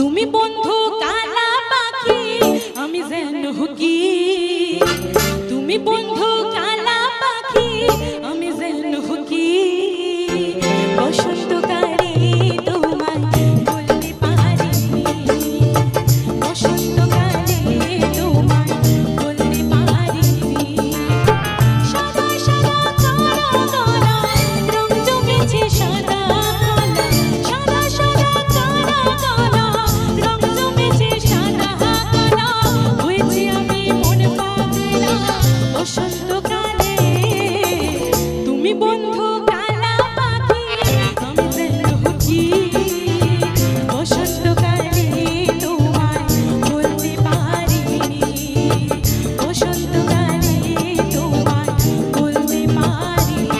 তুমি বন্ধু কালা পাখি আমি যেন কি, তুমি বন্ধু কালা পাখি আমি যেন কি, বসন্তকালে তোমায় বলতে পারিনি, বসন্তকালে তোমায় বলতে পারিনি। সাদা সাদা কালা কালা রং জমেছে সাদা কালা, সাদা সাদা কালা কালা রং জমেছে সাদা কালা, হয়েছি আমি মন পাগলা বসন্তকালে। তুমি বন্ধু কালা পাখি আমি যেন কি, বসন্তকালে তোমায় বলতে পারিনি, বসন্তকালে তোমায় বলতে পারিনি।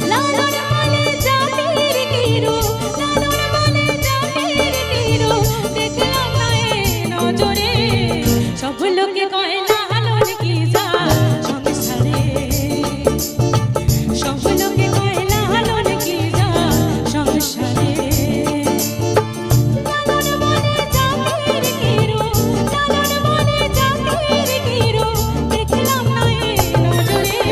লালন বলে জাতির কিরো, লালন বলে জাতির কিরো, দেখলাম না এ নজরে, সব লোকে কয় লালন কি যা সংসারে, সব লোকে কয় লালন কি যা সংসারে। লালন বলে জাতির কিরো, লালন বলে জাতির কিরো, দেখলাম না এ নজরে,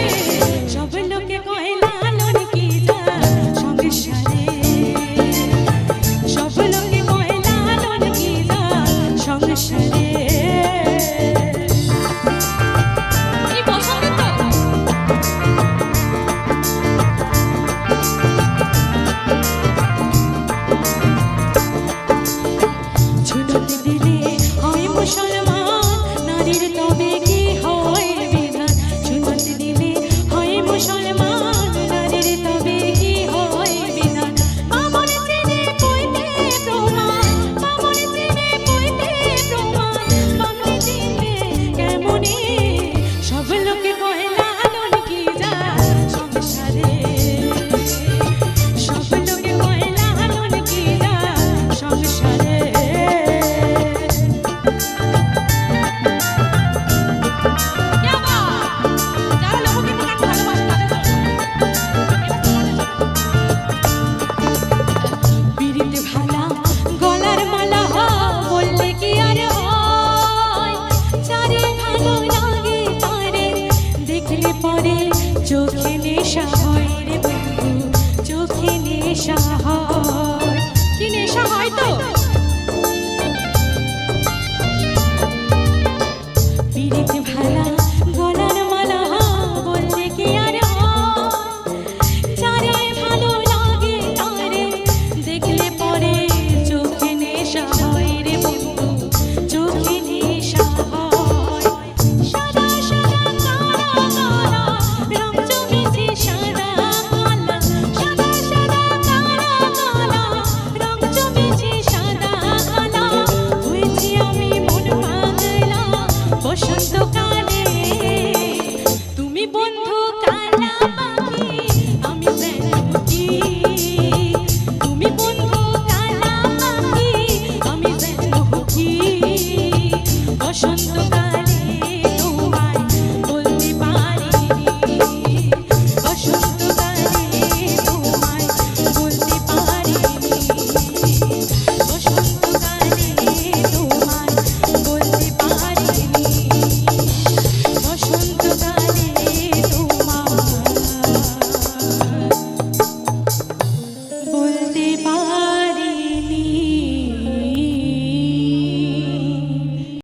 সব লোকে কয় লালন কি যা সংসারে, সব লোকে কয় লালন কি যা সংসারে।